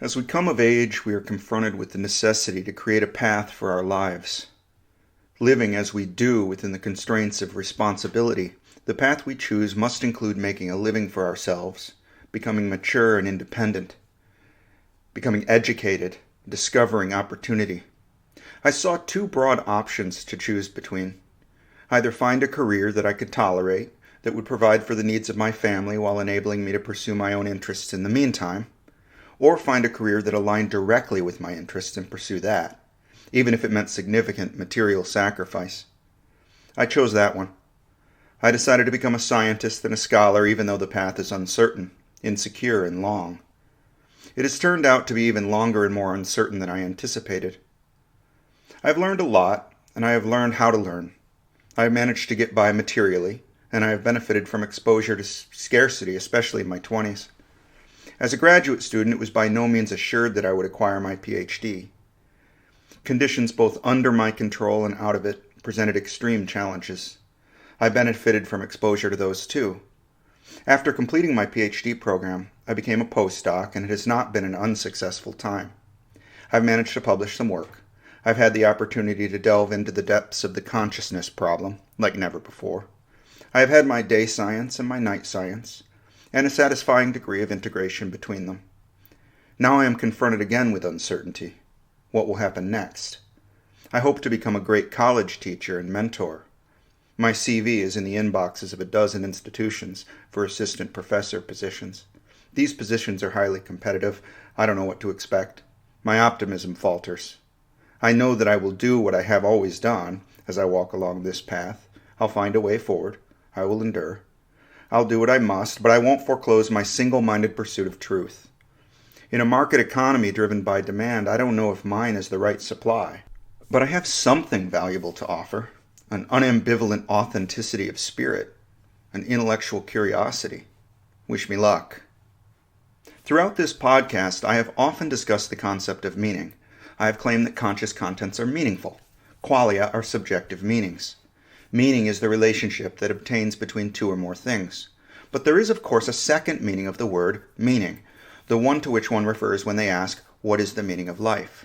As we come of age, we are confronted with the necessity to create a path for our lives. Living as we do within the constraints of responsibility, the path we choose must include making a living for ourselves, becoming mature and independent, becoming educated, discovering opportunity. I saw two broad options to choose between. Either find a career that I could tolerate, that would provide for the needs of my family while enabling me to pursue my own interests in the meantime, or find a career that aligned directly with my interests and pursue that, even if it meant significant material sacrifice. I chose that one. I decided to become a scientist and a scholar even though the path is uncertain, insecure, and long. It has turned out to be even longer and more uncertain than I anticipated. I have learned a lot, and I have learned how to learn. I have managed to get by materially, and I have benefited from exposure to scarcity, especially in my 20s. As a graduate student, it was by no means assured that I would acquire my PhD. Conditions both under my control and out of it presented extreme challenges. I benefited from exposure to those too. After completing my PhD program, I became a postdoc, and it has not been an unsuccessful time. I've managed to publish some work. I've had the opportunity to delve into the depths of the consciousness problem, like never before. I have had my day science and my night science, and a satisfying degree of integration between them. Now I am confronted again with uncertainty. What will happen next? I hope to become a great college teacher and mentor. My CV is in the inboxes of a dozen institutions for assistant professor positions. These positions are highly competitive. I don't know what to expect. My optimism falters. I know that I will do what I have always done as I walk along this path. I'll find a way forward. I will endure. I'll do what I must, but I won't foreclose my single-minded pursuit of truth. In a market economy driven by demand, I don't know if mine is the right supply. But I have something valuable to offer, an unambivalent authenticity of spirit, an intellectual curiosity. Wish me luck. Throughout this podcast, I have often discussed the concept of meaning. I have claimed that conscious contents are meaningful. Qualia are subjective meanings. Meaning is the relationship that obtains between two or more things. But there is, of course, a second meaning of the word meaning, the one to which one refers when they ask, what is the meaning of life?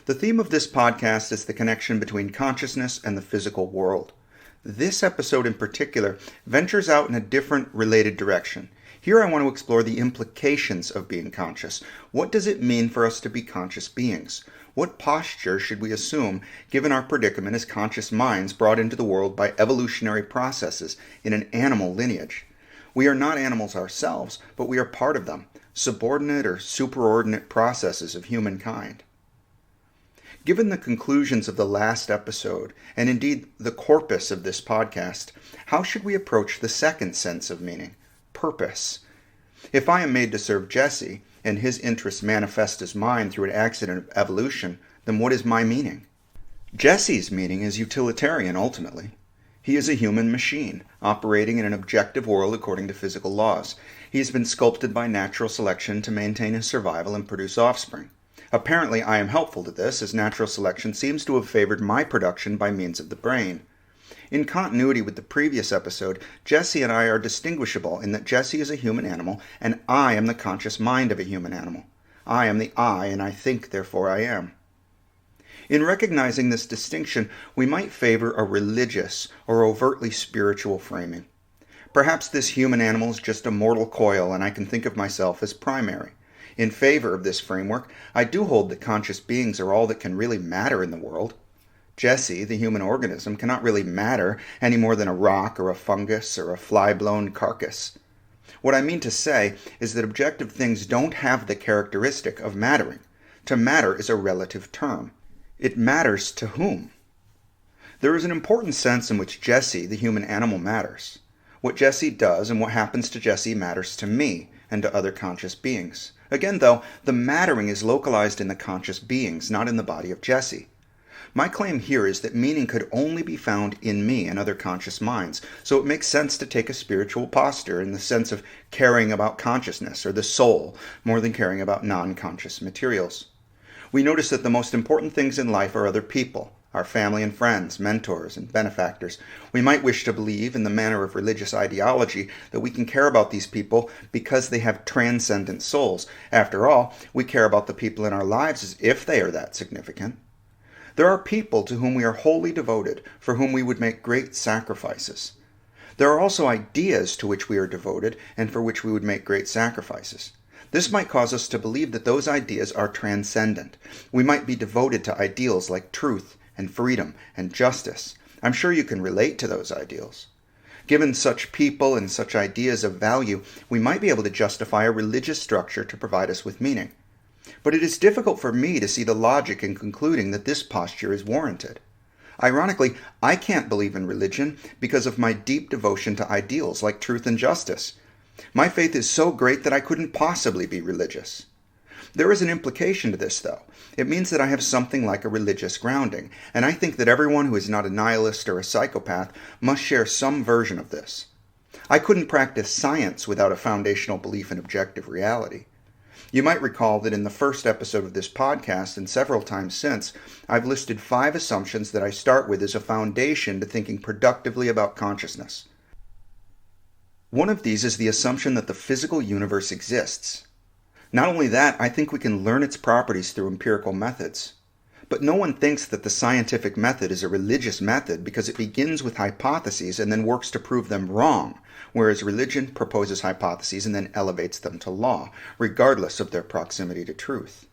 The theme of this podcast is the connection between consciousness and the physical world. This episode in particular ventures out in a different related direction. Here I want to explore the implications of being conscious. What does it mean for us to be conscious beings? What posture should we assume given our predicament as conscious minds brought into the world by evolutionary processes in an animal lineage? We are not animals ourselves, but we are part of them, subordinate or superordinate processes of humankind. Given the conclusions of the last episode, and indeed the corpus of this podcast, how should we approach the second sense of meaning? Purpose. If I am made to serve Jesse, and his interests manifest as mine through an accident of evolution, then what is my meaning? Jesse's meaning is utilitarian, ultimately. He is a human machine, operating in an objective world according to physical laws. He has been sculpted by natural selection to maintain his survival and produce offspring. Apparently, I am helpful to this, as natural selection seems to have favored my production by means of the brain. In continuity with the previous episode, Jesse and I are distinguishable in that Jesse is a human animal, and I am the conscious mind of a human animal. I am the I, and I think, therefore I am. In recognizing this distinction, we might favor a religious or overtly spiritual framing. Perhaps this human animal is just a mortal coil, and I can think of myself as primary. In favor of this framework, I do hold that conscious beings are all that can really matter in the world. Jesse, the human organism, cannot really matter any more than a rock or a fungus or a fly-blown carcass. What I mean to say is that objective things don't have the characteristic of mattering. To matter is a relative term. It matters to whom? There is an important sense in which Jesse, the human animal, matters. What Jesse does and what happens to Jesse matters to me and to other conscious beings. Again, though, the mattering is localized in the conscious beings, not in the body of Jesse. My claim here is that meaning could only be found in me and other conscious minds, so it makes sense to take a spiritual posture in the sense of caring about consciousness or the soul more than caring about non-conscious materials. We notice that the most important things in life are other people, our family and friends, mentors, and benefactors. We might wish to believe, in the manner of religious ideology, that we can care about these people because they have transcendent souls. After all, we care about the people in our lives as if they are that significant. There are people to whom we are wholly devoted, for whom we would make great sacrifices. There are also ideas to which we are devoted and for which we would make great sacrifices. This might cause us to believe that those ideas are transcendent. We might be devoted to ideals like truth and freedom and justice. I'm sure you can relate to those ideals. Given such people and such ideas of value, we might be able to justify a religious structure to provide us with meaning. But it is difficult for me to see the logic in concluding that this posture is warranted. Ironically, I can't believe in religion because of my deep devotion to ideals like truth and justice. My faith is so great that I couldn't possibly be religious. There is an implication to this, though. It means that I have something like a religious grounding, and I think that everyone who is not a nihilist or a psychopath must share some version of this. I couldn't practice science without a foundational belief in objective reality. You might recall that in the first episode of this podcast, and several times since, I've listed 5 assumptions that I start with as a foundation to thinking productively about consciousness. One of these is the assumption that the physical universe exists. Not only that, I think we can learn its properties through empirical methods. But no one thinks that the scientific method is a religious method because it begins with hypotheses and then works to prove them wrong, whereas religion proposes hypotheses and then elevates them to law, regardless of their proximity to truth.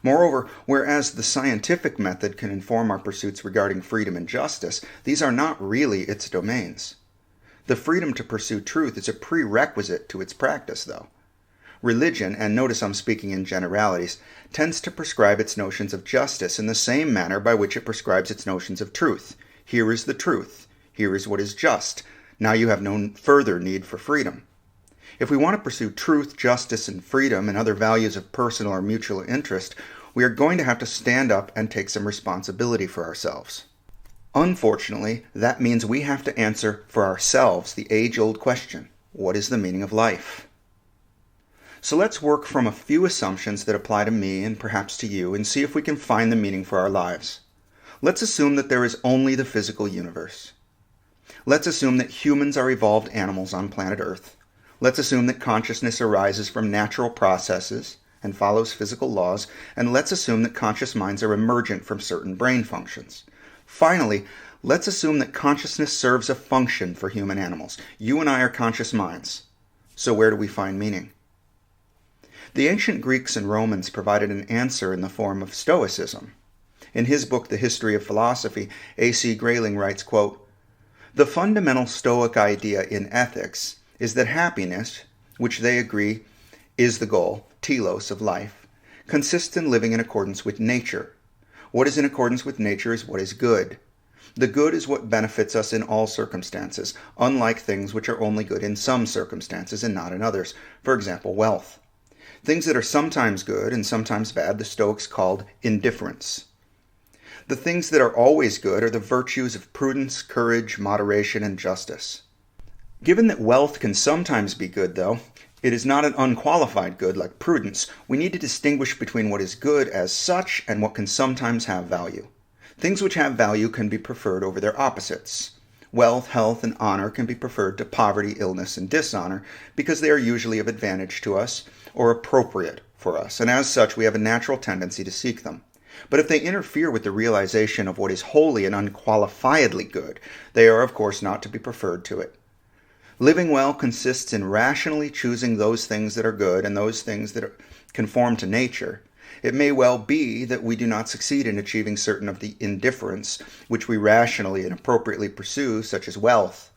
Moreover, whereas the scientific method can inform our pursuits regarding freedom and justice, these are not really its domains. The freedom to pursue truth is a prerequisite to its practice, though. Religion, and notice I'm speaking in generalities, tends to prescribe its notions of justice in the same manner by which it prescribes its notions of truth. Here is the truth. Here is what is just. Now you have no further need for freedom. If we want to pursue truth, justice, and freedom and other values of personal or mutual interest, we are going to have to stand up and take some responsibility for ourselves. Unfortunately, that means we have to answer for ourselves the age-old question, what is the meaning of life? So let's work from a few assumptions that apply to me and perhaps to you and see if we can find the meaning for our lives. Let's assume that there is only the physical universe. Let's assume that humans are evolved animals on planet Earth. Let's assume that consciousness arises from natural processes and follows physical laws, and let's assume that conscious minds are emergent from certain brain functions. Finally, let's assume that consciousness serves a function for human animals. You and I are conscious minds. So where do we find meaning? The ancient Greeks and Romans provided an answer in the form of Stoicism. In his book, The History of Philosophy, A.C. Grayling writes, quote, "The fundamental Stoic idea in ethics is that happiness, which they agree is the goal, telos, of life, consists in living in accordance with nature. What is in accordance with nature is what is good. The good is what benefits us in all circumstances, unlike things which are only good in some circumstances and not in others, for example, wealth. Things that are sometimes good and sometimes bad the Stoics called indifference. The things that are always good are the virtues of prudence, courage, moderation, and justice. Given that wealth can sometimes be good, though, it is not an unqualified good like prudence. We need to distinguish between what is good as such and what can sometimes have value. Things which have value can be preferred over their opposites. Wealth, health, and honor can be preferred to poverty, illness, and dishonor because they are usually of advantage to us or appropriate for us, and as such we have a natural tendency to seek them. But if they interfere with the realization of what is wholly and unqualifiedly good, they are of course not to be preferred to it. Living well consists in rationally choosing those things that are good and those things that conform to nature. It may well be that we do not succeed in achieving certain of the indifference which we rationally and appropriately pursue, such as wealth.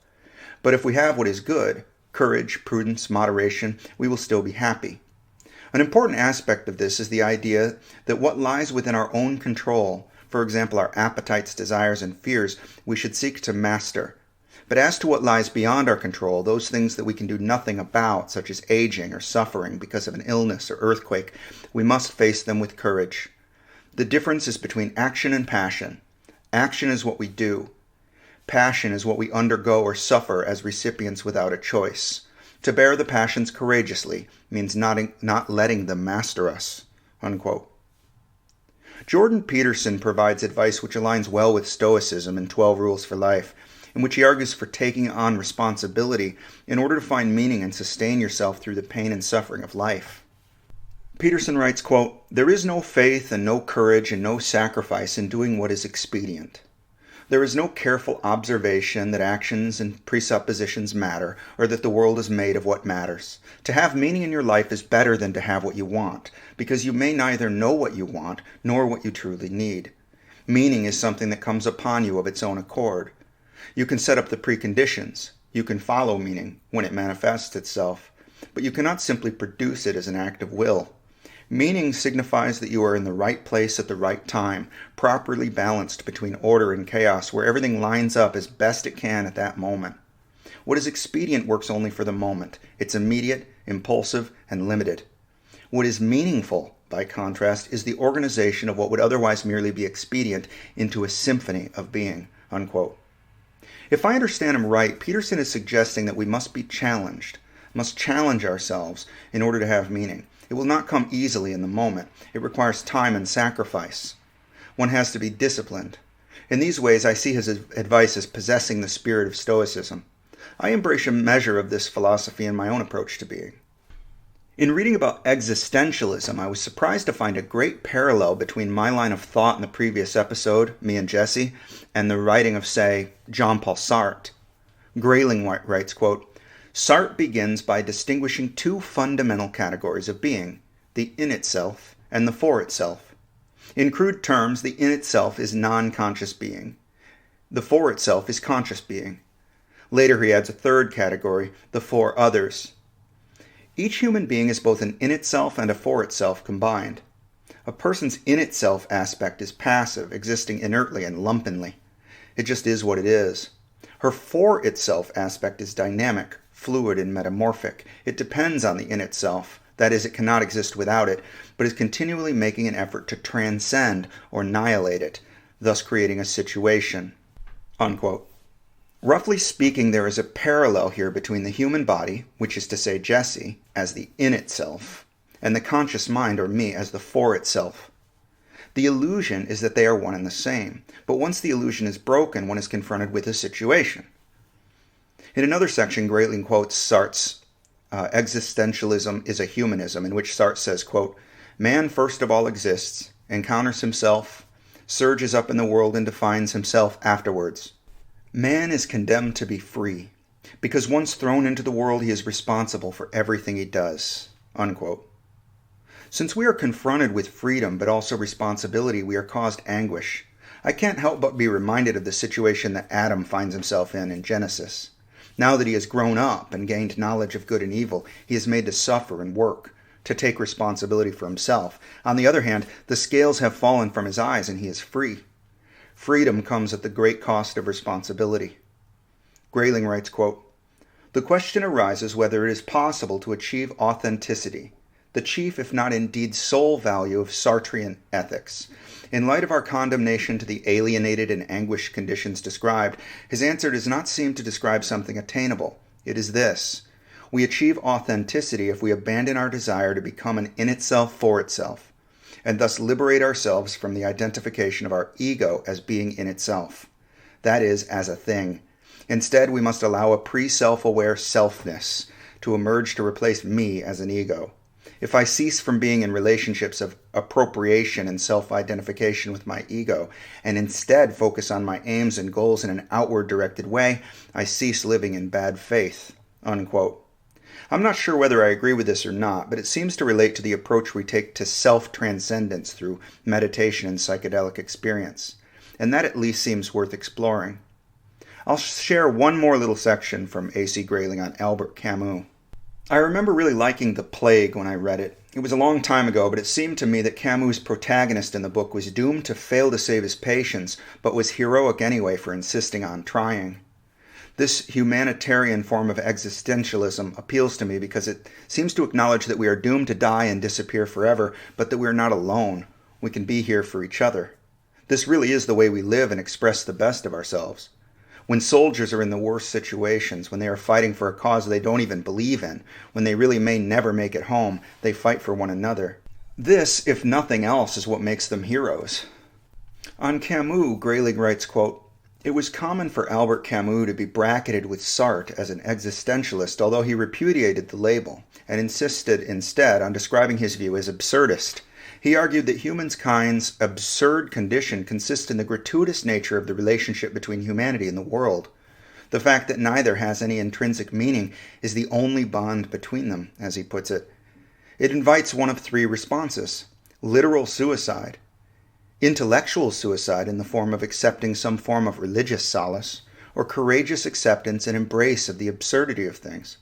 But if we have what is good, courage, prudence, moderation, we will still be happy. An important aspect of this is the idea that what lies within our own control, for example our appetites, desires, and fears, we should seek to master. But as to what lies beyond our control, those things that we can do nothing about, such as aging or suffering because of an illness or earthquake, we must face them with courage. The difference is between action and passion. Action is what we do. Passion is what we undergo or suffer as recipients without a choice. To bear the passions courageously means not letting them master us." Unquote. Jordan Peterson provides advice which aligns well with Stoicism and 12 Rules for Life, in which he argues for taking on responsibility in order to find meaning and sustain yourself through the pain and suffering of life. Peterson writes, quote, "There is no faith and no courage and no sacrifice in doing what is expedient. There is no careful observation that actions and presuppositions matter, or that the world is made of what matters. To have meaning in your life is better than to have what you want, because you may neither know what you want nor what you truly need. Meaning is something that comes upon you of its own accord. You can set up the preconditions. You can follow meaning when it manifests itself, but you cannot simply produce it as an act of will. Meaning signifies that you are in the right place at the right time, properly balanced between order and chaos, where everything lines up as best it can at that moment. What is expedient works only for the moment. It's immediate, impulsive, and limited. What is meaningful, by contrast, is the organization of what would otherwise merely be expedient into a symphony of being." Unquote. If I understand him right, Peterson is suggesting that we must be challenged, must challenge ourselves in order to have meaning. It will not come easily in the moment. It requires time and sacrifice. One has to be disciplined. In these ways, I see his advice as possessing the spirit of Stoicism. I embrace a measure of this philosophy in my own approach to being. In reading about existentialism, I was surprised to find a great parallel between my line of thought in the previous episode, me and Jesse, and the writing of, say, Jean-Paul Sartre. Grayling writes, quote, "Sartre begins by distinguishing two fundamental categories of being, the in itself and the for itself. In crude terms, the in itself is non-conscious being. The for itself is conscious being. Later he adds a third category, the for others. Each human being is both an in itself and a for itself combined. A person's in itself aspect is passive, existing inertly and lumpenly. It just is what it is. Her for itself aspect is dynamic, fluid, and metamorphic. It depends on the in itself. That is, it cannot exist without it, but is continually making an effort to transcend or annihilate it, thus creating a situation." Unquote. Roughly speaking, there is a parallel here between the human body, which is to say Jesse, as the in itself, and the conscious mind, or me, as the for itself. The illusion is that they are one and the same, but once the illusion is broken, one is confronted with a situation. In another section, Grayling quotes Sartre's Existentialism is a Humanism, in which Sartre says, quote, "Man first of all exists, encounters himself, surges up in the world and defines himself afterwards. Man is condemned to be free, because once thrown into the world he is responsible for everything he does." Unquote. Since we are confronted with freedom but also responsibility, we are caused anguish. I can't help but be reminded of the situation that Adam finds himself in Genesis. Now that he has grown up and gained knowledge of good and evil, he is made to suffer and work, to take responsibility for himself. On the other hand, the scales have fallen from his eyes and he is free. Freedom comes at the great cost of responsibility. Grayling writes, quote, "The question arises whether it is possible to achieve authenticity, the chief if not indeed sole value of Sartrean ethics. In light of our condemnation to the alienated and anguished conditions described, his answer does not seem to describe something attainable. It is this: we achieve authenticity if we abandon our desire to become an in itself for itself, and thus liberate ourselves from the identification of our ego as being in itself, that is, as a thing. Instead, we must allow a pre-self-aware selfness to emerge to replace me as an ego. If I cease from being in relationships of appropriation and self-identification with my ego, and instead focus on my aims and goals in an outward-directed way, I cease living in bad faith." Unquote. I'm not sure whether I agree with this or not, but it seems to relate to the approach we take to self-transcendence through meditation and psychedelic experience, and that at least seems worth exploring. I'll share one more little section from A.C. Grayling on Albert Camus. I remember really liking The Plague when I read it. It was a long time ago, but it seemed to me that Camus' protagonist in the book was doomed to fail to save his patients, but was heroic anyway for insisting on trying. This humanitarian form of existentialism appeals to me because it seems to acknowledge that we are doomed to die and disappear forever, but that we are not alone. We can be here for each other. This really is the way we live and express the best of ourselves. When soldiers are in the worst situations, when they are fighting for a cause they don't even believe in, when they really may never make it home, they fight for one another. This, if nothing else, is what makes them heroes. On Camus, Grayling writes, quote, "It was common for Albert Camus to be bracketed with Sartre as an existentialist, although he repudiated the label and insisted instead on describing his view as absurdist. He argued that humankind's absurd condition consists in the gratuitous nature of the relationship between humanity and the world. The fact that neither has any intrinsic meaning is the only bond between them," as he puts it. It invites one of three responses: literal suicide, intellectual suicide in the form of accepting some form of religious solace, or courageous acceptance and embrace of the absurdity of things.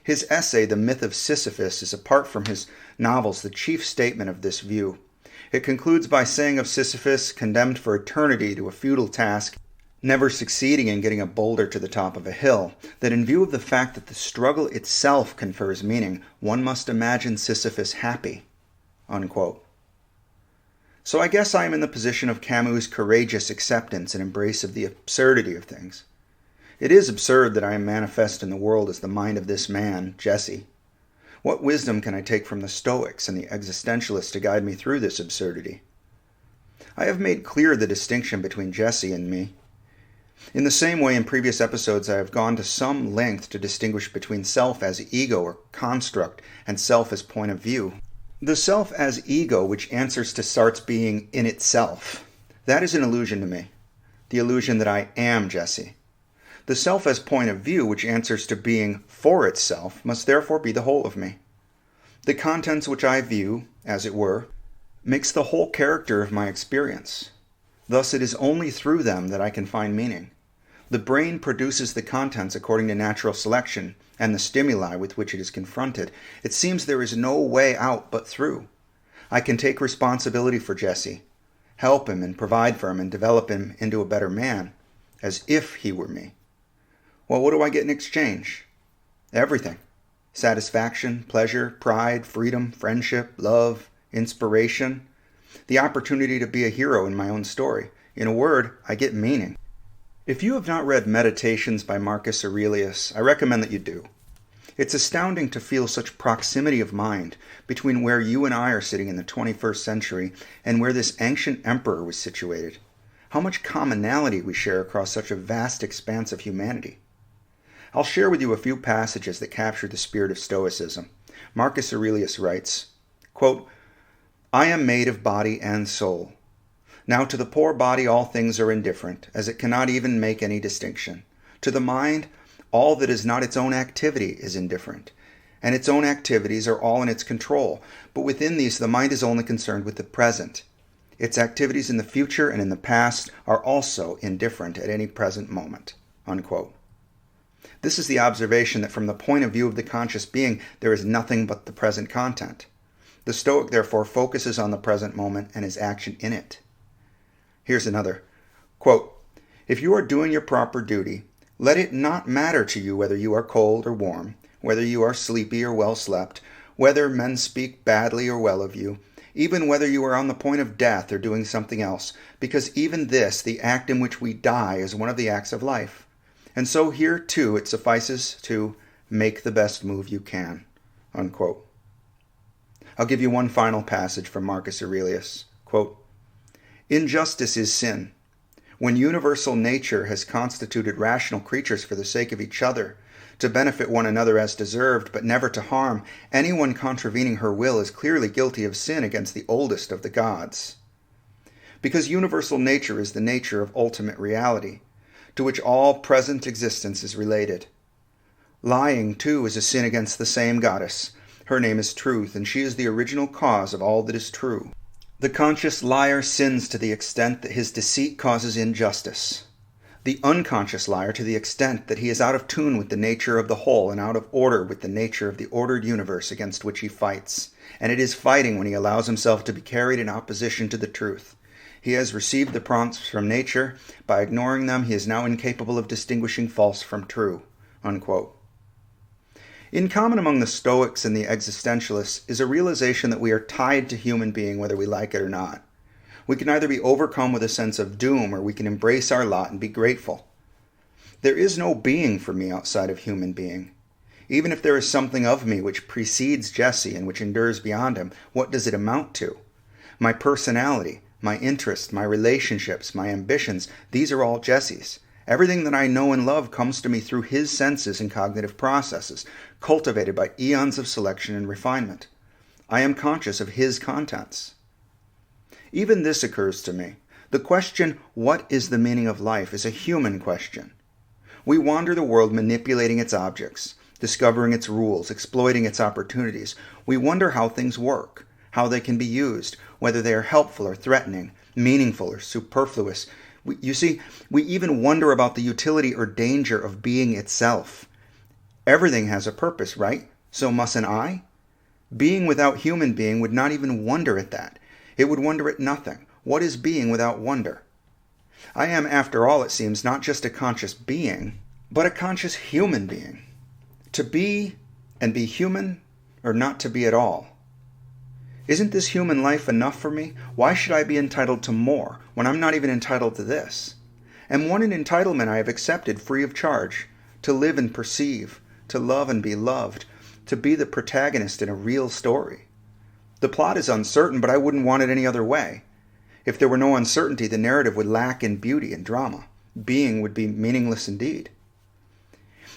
His essay, The Myth of Sisyphus, is, apart from his novels, the chief statement of this view. It concludes by saying of Sisyphus, condemned for eternity to a futile task, never succeeding in getting a boulder to the top of a hill, that in view of the fact that the struggle itself confers meaning, one must imagine Sisyphus happy. Unquote. So I guess I am in the position of Camus' courageous acceptance and embrace of the absurdity of things. It is absurd that I am manifest in the world as the mind of this man, Jesse. What wisdom can I take from the Stoics and the existentialists to guide me through this absurdity? I have made clear the distinction between Jesse and me. In the same way, in previous episodes, I have gone to some length to distinguish between self as ego or construct and self as point of view. The self as ego, which answers to Sartre's being in itself, that is an illusion to me, the illusion that I am Jesse. The self as point of view, which answers to being for itself, must therefore be the whole of me. The contents which I view, as it were, makes the whole character of my experience. Thus it is only through them that I can find meaning. The brain produces the contents according to natural selection and the stimuli with which it is confronted. It seems there is no way out but through. I can take responsibility for Jesse, help him and provide for him and develop him into a better man, as if he were me. Well, what do I get in exchange? Everything. Satisfaction, pleasure, pride, freedom, friendship, love, inspiration. The opportunity to be a hero in my own story. In a word, I get meaning. If you have not read Meditations by Marcus Aurelius, I recommend that you do. It's astounding to feel such proximity of mind between where you and I are sitting in the 21st century and where this ancient emperor was situated. How much commonality we share across such a vast expanse of humanity. I'll share with you a few passages that capture the spirit of Stoicism. Marcus Aurelius writes, quote, "I am made of body and soul. Now to the poor body all things are indifferent, as it cannot even make any distinction. To the mind, all that is not its own activity is indifferent, and its own activities are all in its control, but within these the mind is only concerned with the present. Its activities in the future and in the past are also indifferent at any present moment." Unquote. This is the observation that from the point of view of the conscious being, there is nothing but the present content. The Stoic, therefore, focuses on the present moment and his action in it. Here's another. Quote, "If you are doing your proper duty, let it not matter to you whether you are cold or warm, whether you are sleepy or well slept, whether men speak badly or well of you, even whether you are on the point of death or doing something else, because even this, the act in which we die, is one of the acts of life. And so here, too, it suffices to make the best move you can." Unquote. I'll give you one final passage from Marcus Aurelius. Quote, "Injustice is sin. When universal nature has constituted rational creatures for the sake of each other, to benefit one another as deserved, but never to harm, anyone contravening her will is clearly guilty of sin against the oldest of the gods. Because universal nature is the nature of ultimate reality, to which all present existence is related. Lying, too, is a sin against the same goddess. Her name is Truth, and she is the original cause of all that is true. The conscious liar sins to the extent that his deceit causes injustice. The unconscious liar to the extent that he is out of tune with the nature of the whole and out of order with the nature of the ordered universe against which he fights. And it is fighting when he allows himself to be carried in opposition to the truth. He has received the prompts from nature. By ignoring them, he is now incapable of distinguishing false from true." Unquote. In common among the Stoics and the existentialists is a realization that we are tied to human being whether we like it or not. We can either be overcome with a sense of doom or we can embrace our lot and be grateful. There is no being for me outside of human being. Even if there is something of me which precedes Jesse and which endures beyond him, what does it amount to? My personality, my interests, my relationships, my ambitions, these are all Jesse's. Everything that I know and love comes to me through his senses and cognitive processes, cultivated by eons of selection and refinement. I am conscious of his contents. Even this occurs to me. The question, what is the meaning of life, is a human question. We wander the world manipulating its objects, discovering its rules, exploiting its opportunities. We wonder how things work, how they can be used, whether they are helpful or threatening, meaningful or superfluous. We even wonder about the utility or danger of being itself. Everything has a purpose, right? So mustn't I? Being without human being would not even wonder at that. It would wonder at nothing. What is being without wonder? I am, after all, it seems, not just a conscious being, but a conscious human being. To be and be human, or not to be at all. Isn't this human life enough for me? Why should I be entitled to more when I'm not even entitled to this? And what an entitlement I have accepted free of charge, to live and perceive, to love and be loved, to be the protagonist in a real story. The plot is uncertain, but I wouldn't want it any other way. If there were no uncertainty, the narrative would lack in beauty and drama. Being would be meaningless indeed.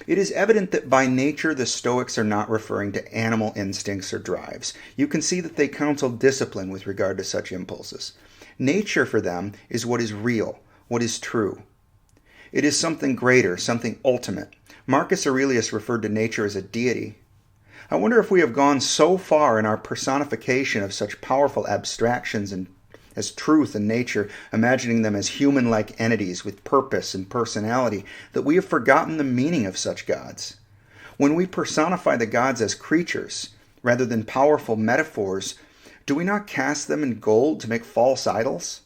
It is evident that by nature the Stoics are not referring to animal instincts or drives. You can see that they counsel discipline with regard to such impulses. Nature for them is what is real, what is true. It is something greater, something ultimate. Marcus Aurelius referred to nature as a deity. I wonder if we have gone so far in our personification of such powerful abstractions as truth and nature, imagining them as human-like entities with purpose and personality, that we have forgotten the meaning of such gods. When we personify the gods as creatures, rather than powerful metaphors, do we not cast them in gold to make false idols?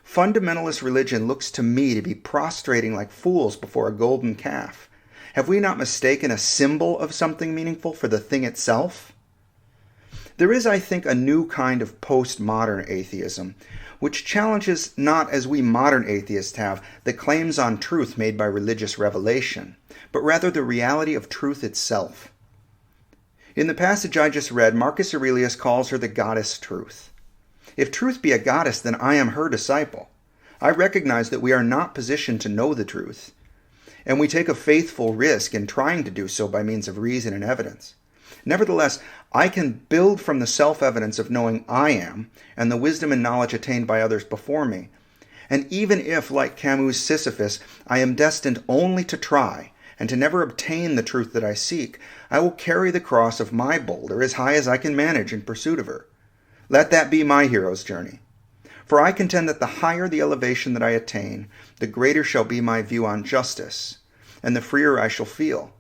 Fundamentalist religion looks to me to be prostrating like fools before a golden calf. Have we not mistaken a symbol of something meaningful for the thing itself? There is, I think, a new kind of postmodern atheism, which challenges not, as we modern atheists have, the claims on truth made by religious revelation, but rather the reality of truth itself. In the passage I just read, Marcus Aurelius calls her the goddess Truth. If truth be a goddess, then I am her disciple. I recognize that we are not positioned to know the truth, and we take a faithful risk in trying to do so by means of reason and evidence. Nevertheless, I can build from the self-evidence of knowing I am, and the wisdom and knowledge attained by others before me. And even if, like Camus' Sisyphus, I am destined only to try, and to never obtain the truth that I seek, I will carry the cross of my boulder as high as I can manage in pursuit of her. Let that be my hero's journey. For I contend that the higher the elevation that I attain, the greater shall be my view on justice, and the freer I shall feel,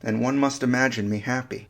and one must imagine me happy.